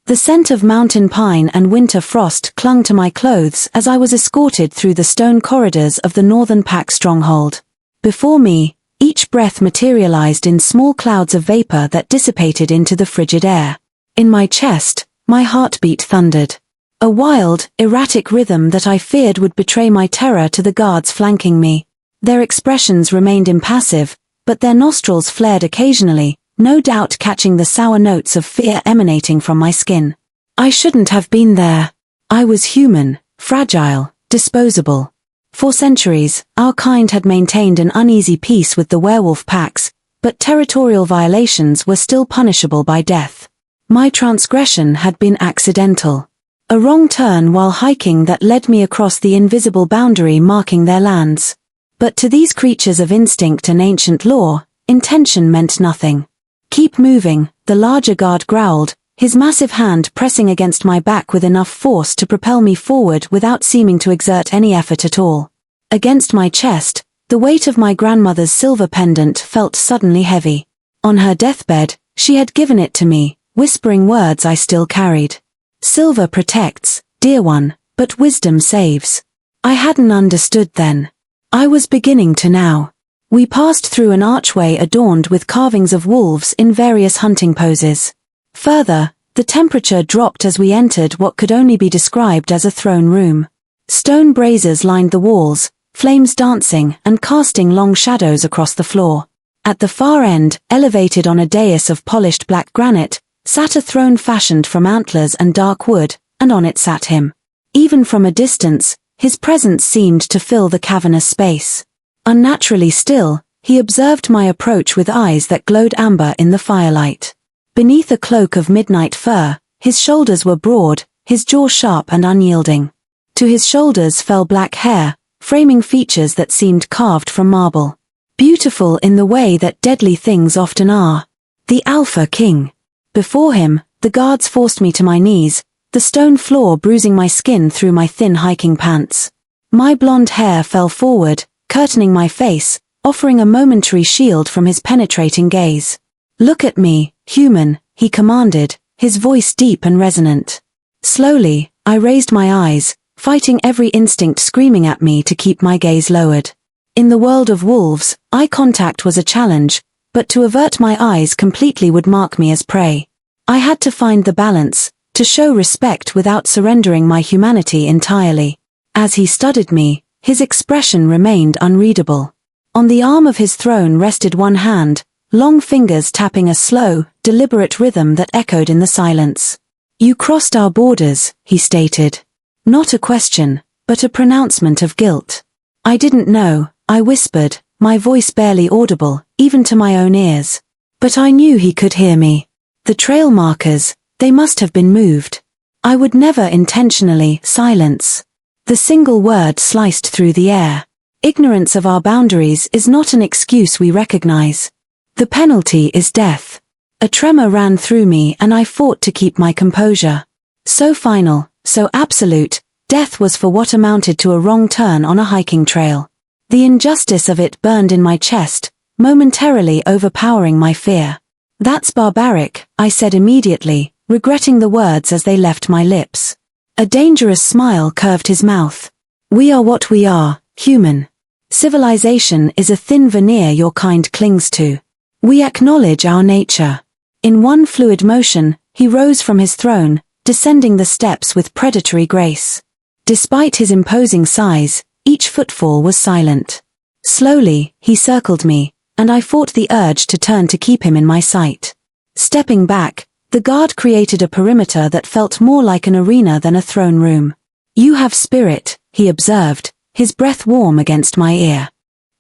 The scent of mountain pine and winter frost clung to my clothes as I was escorted through the stone corridors of the northern pack stronghold. Before me, each breath materialized in small clouds of vapor that dissipated into the frigid air. In my chest, my heartbeat thundered. A wild, erratic rhythm that I feared would betray my terror to the guards flanking me. Their expressions remained impassive, but their nostrils flared occasionally, no doubt catching the sour notes of fear emanating from my skin. I shouldn't have been there. I was human, fragile, disposable. For centuries, our kind had maintained an uneasy peace with the werewolf packs, but territorial violations were still punishable by death. My transgression had been accidental. A wrong turn while hiking that led me across the invisible boundary marking their lands. But to these creatures of instinct and ancient lore, intention meant nothing. "Keep moving," the larger guard growled, his massive hand pressing against my back with enough force to propel me forward without seeming to exert any effort at all. Against my chest, the weight of my grandmother's silver pendant felt suddenly heavy. On her deathbed, she had given it to me, whispering words I still carried. "Silver protects, dear one, but wisdom saves." I hadn't understood then. I was beginning to now. We passed through an archway adorned with carvings of wolves in various hunting poses. Further, the temperature dropped as we entered what could only be described as a throne room. Stone braziers lined the walls, flames dancing and casting long shadows across the floor. At the far end, elevated on a dais of polished black granite, sat a throne fashioned from antlers and dark wood, and on it sat him. Even from a distance, his presence seemed to fill the cavernous space. Unnaturally still, he observed my approach with eyes that glowed amber in the firelight. Beneath a cloak of midnight fur, his shoulders were broad, his jaw sharp and unyielding. To his shoulders fell black hair, framing features that seemed carved from marble. Beautiful in the way that deadly things often are. The Alpha King. Before him, the guards forced me to my knees, the stone floor bruising my skin through my thin hiking pants. My blonde hair fell forward, curtaining my face, offering a momentary shield from his penetrating gaze. "Look at me, human," he commanded, his voice deep and resonant. Slowly, I raised my eyes, fighting every instinct screaming at me to keep my gaze lowered. In the world of wolves, eye contact was a challenge, but to avert my eyes completely would mark me as prey. I had to find the balance, to show respect without surrendering my humanity entirely. As he studied me, his expression remained unreadable. On the arm of his throne rested one hand, long fingers tapping a slow, deliberate rhythm that echoed in the silence. "You crossed our borders," he stated. Not a question, but a pronouncement of guilt. "I didn't know," I whispered, my voice barely audible, even to my own ears. But I knew he could hear me. The trail markers, they must have been moved. I would never intentionally silence. The single word sliced through the air. Ignorance of our boundaries is not an excuse we recognize. The penalty is death. A tremor ran through me and I fought to keep my composure. So final, so absolute, death was for what amounted to a wrong turn on a hiking trail. The injustice of it burned in my chest, momentarily overpowering my fear. "That's barbaric," I said immediately, regretting the words as they left my lips. A dangerous smile curved his mouth. "We are what we are, human. Civilization is a thin veneer your kind clings to. We acknowledge our nature." In one fluid motion, he rose from his throne, descending the steps with predatory grace. Despite his imposing size, each footfall was silent. Slowly, he circled me, and I fought the urge to turn to keep him in my sight. Stepping back, the guard created a perimeter that felt more like an arena than a throne room. "You have spirit," he observed, his breath warm against my ear.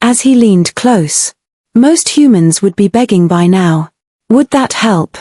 As he leaned close, "Most humans would be begging by now. Would that help?"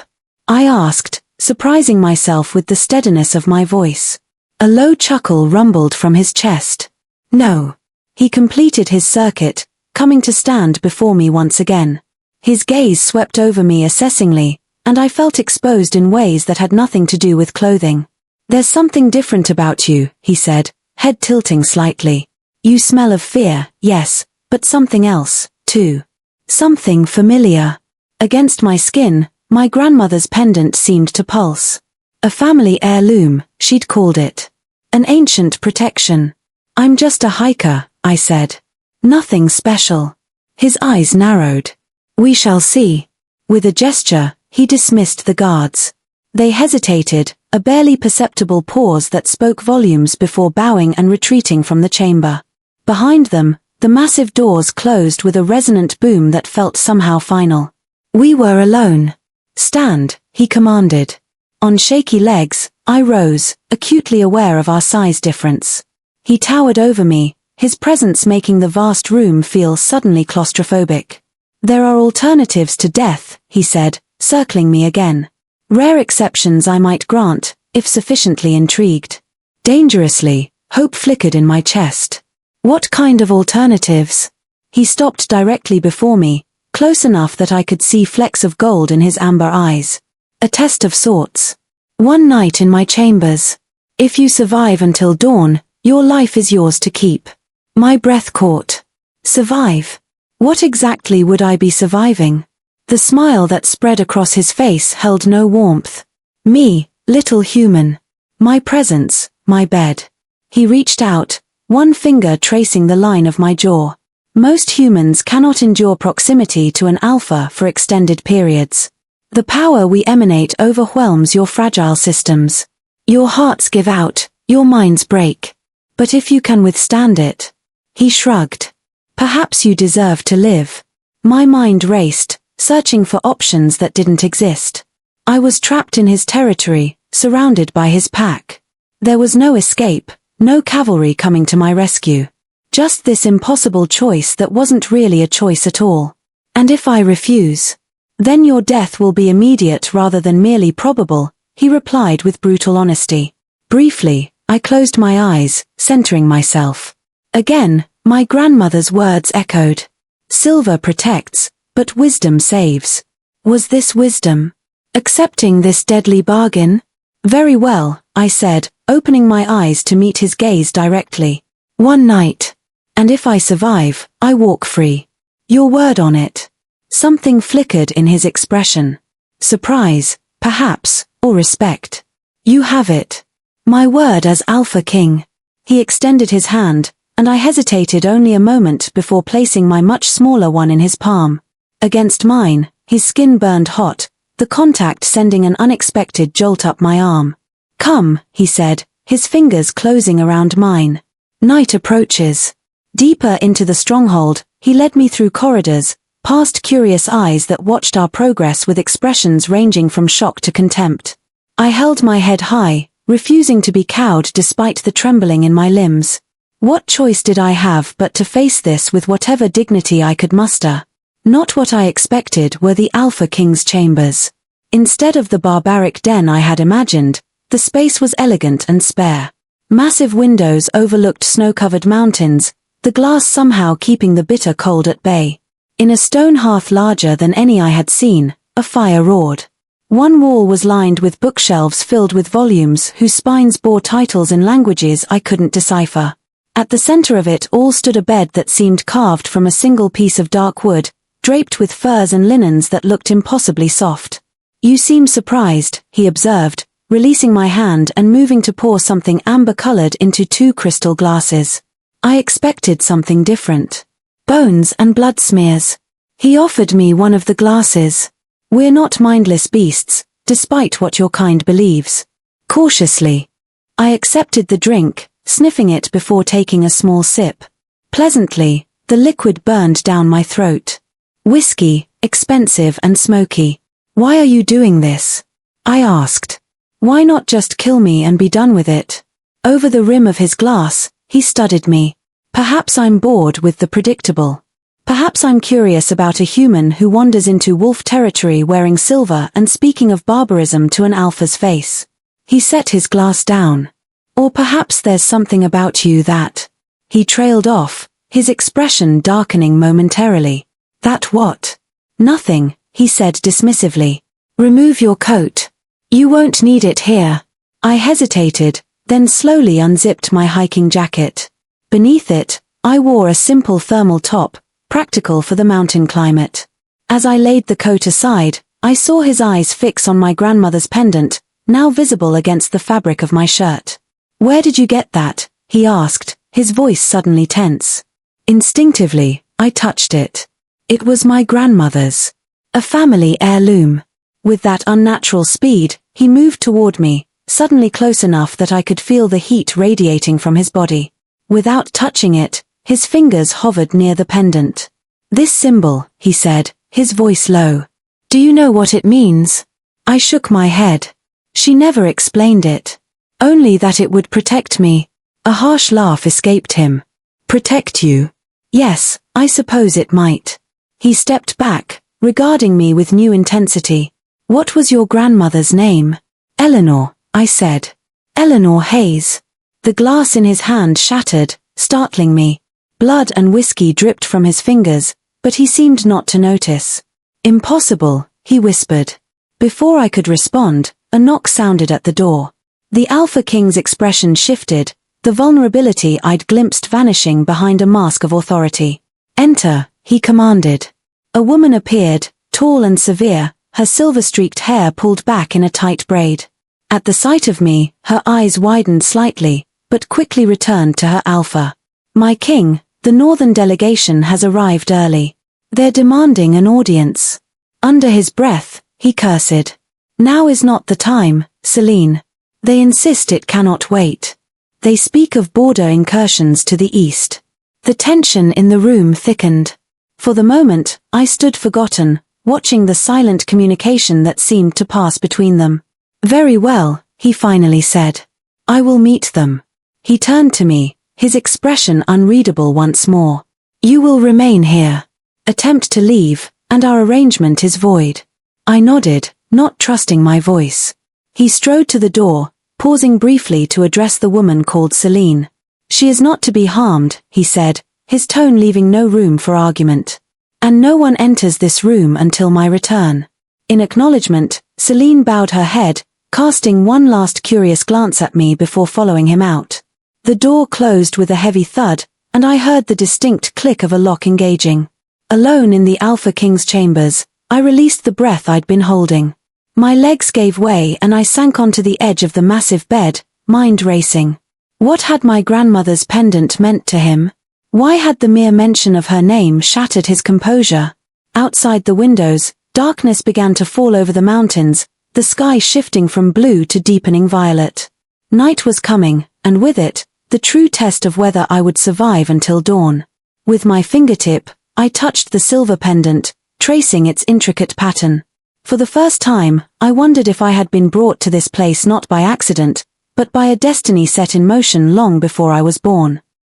I asked, surprising myself with the steadiness of my voice. A low chuckle rumbled from his chest. "No." He completed his circuit, coming to stand before me once again. His gaze swept over me assessingly, and I felt exposed in ways that had nothing to do with clothing. "There's something different about you," he said, head tilting slightly. "You smell of fear, yes, but something else, too. Something familiar." Against my skin, my grandmother's pendant seemed to pulse. A family heirloom, she'd called it. An ancient protection. I'm just a hiker, I said. Nothing special. His eyes narrowed. We shall see. With a gesture, he dismissed the guards. They hesitated, a barely perceptible pause that spoke volumes before bowing and retreating from the chamber. Behind them, the massive doors closed with a resonant boom that felt somehow final. We were alone. Stand, he commanded. On shaky legs, I rose, acutely aware of our size difference. He towered over me, his presence making the vast room feel suddenly claustrophobic. There are alternatives to death, he said, circling me again. Rare exceptions I might grant, if sufficiently intrigued. Dangerously, hope flickered in my chest. What kind of alternatives? He stopped directly before me, close enough that I could see flecks of gold in his amber eyes. A test of sorts. One night in my chambers. If you survive until dawn, your life is yours to keep. My breath caught. Survive? What exactly would I be surviving? The smile that spread across his face held no warmth. Me, little human. My presence, my bed. He reached out, one finger tracing the line of my jaw. Most humans cannot endure proximity to an alpha for extended periods. The power we emanate overwhelms your fragile systems. Your hearts give out, your minds break. But if you can withstand it. He shrugged. Perhaps you deserve to live. My mind raced, searching for options that didn't exist. I was trapped in his territory, surrounded by his pack. There was no escape, no cavalry coming to my rescue. Just this impossible choice that wasn't really a choice at all. And if I refuse? Then your death will be immediate rather than merely probable, he replied with brutal honesty. Briefly, I closed my eyes, centering myself. Again, my grandmother's words echoed. Silver protects, but wisdom saves. Was this wisdom? Accepting this deadly bargain? Very well, I said, opening my eyes to meet his gaze directly. One night. And if I survive, I walk free. Your word on it. Something flickered in his expression. Surprise, perhaps, or respect. You have it. My word as Alpha King. He extended his hand, and I hesitated only a moment before placing my much smaller one in his palm. Against mine, his skin burned hot, the contact sending an unexpected jolt up my arm. Come, he said, his fingers closing around mine. Night approaches. Deeper into the stronghold, he led me through corridors, past curious eyes that watched our progress with expressions ranging from shock to contempt. I held my head high, refusing to be cowed despite the trembling in my limbs. What choice did I have but to face this with whatever dignity I could muster? Not what I expected were the Alpha King's chambers. Instead of the barbaric den I had imagined, the space was elegant and spare. Massive windows overlooked snow-covered mountains, the glass somehow keeping the bitter cold at bay. In a stone hearth larger than any I had seen, a fire roared. One wall was lined with bookshelves filled with volumes whose spines bore titles in languages I couldn't decipher. At the center of it all stood a bed that seemed carved from a single piece of dark wood, draped with furs and linens that looked impossibly soft. You seem surprised, he observed, releasing my hand and moving to pour something amber-colored into 2 crystal glasses. I expected something different. Bones and blood smears. He offered me one of the glasses. We're not mindless beasts, despite what your kind believes. Cautiously. I accepted the drink, sniffing it before taking a small sip. Pleasantly, the liquid burned down my throat. Whiskey, expensive and smoky. Why are you doing this? I asked. Why not just kill me and be done with it? Over the rim of his glass, he studied me. Perhaps I'm bored with the predictable. Perhaps I'm curious about a human who wanders into wolf territory wearing silver and speaking of barbarism to an alpha's face. He set his glass down. Or perhaps there's something about you that... He trailed off, his expression darkening momentarily. That what? Nothing, he said dismissively. Remove your coat. You won't need it here. I hesitated, then slowly unzipped my hiking jacket. Beneath it, I wore a simple thermal top, practical for the mountain climate. As I laid the coat aside, I saw his eyes fix on my grandmother's pendant, now visible against the fabric of my shirt. "Where did you get that?" he asked, his voice suddenly tense. Instinctively, I touched it. It was my grandmother's. A family heirloom. With that unnatural speed, he moved toward me, suddenly close enough that I could feel the heat radiating from his body. Without touching it, his fingers hovered near the pendant. "This symbol," he said, his voice low. "Do you know what it means?" I shook my head. She never explained it. Only that it would protect me. A harsh laugh escaped him. "Protect you?" "Yes, I suppose it might." He stepped back, regarding me with new intensity. "What was your grandmother's name?" "Eleanor," I said. "Eleanor Hayes." The glass in his hand shattered, startling me. Blood and whiskey dripped from his fingers, but he seemed not to notice. "Impossible," he whispered. Before I could respond, a knock sounded at the door. The Alpha King's expression shifted, the vulnerability I'd glimpsed vanishing behind a mask of authority. "Enter," he commanded. A woman appeared, tall and severe, her silver-streaked hair pulled back in a tight braid. At the sight of me, her eyes widened slightly, but quickly returned to her Alpha. "My king, the northern delegation has arrived early. They're demanding an audience." Under his breath, he cursed. "Now is not the time, Celine. They insist it cannot wait. They speak of border incursions to the east." The tension in the room thickened. For the moment, I stood forgotten, watching the silent communication that seemed to pass between them. "Very well," he finally said. "I will meet them." He turned to me, his expression unreadable once more. "You will remain here. Attempt to leave, and our arrangement is void." I nodded, not trusting my voice. He strode to the door, pausing briefly to address the woman called Celine. "She is not to be harmed," he said, his tone leaving no room for argument. "And no one enters this room until my return." In acknowledgement, Celine bowed her head, casting one last curious glance at me before following him out. The door closed with a heavy thud, and I heard the distinct click of a lock engaging. Alone in the Alpha King's chambers, I released the breath I'd been holding. My legs gave way and I sank onto the edge of the massive bed, mind racing. What had my grandmother's pendant meant to him? Why had the mere mention of her name shattered his composure? Outside the windows, darkness began to fall over the mountains, the sky shifting from blue to deepening violet. Night was coming, and with it, the true test of whether I would survive until dawn. With my fingertip, I touched the silver pendant, tracing its intricate pattern. For the first time, I wondered if I had been brought to this place not by accident, but by a destiny set in motion long before I was born.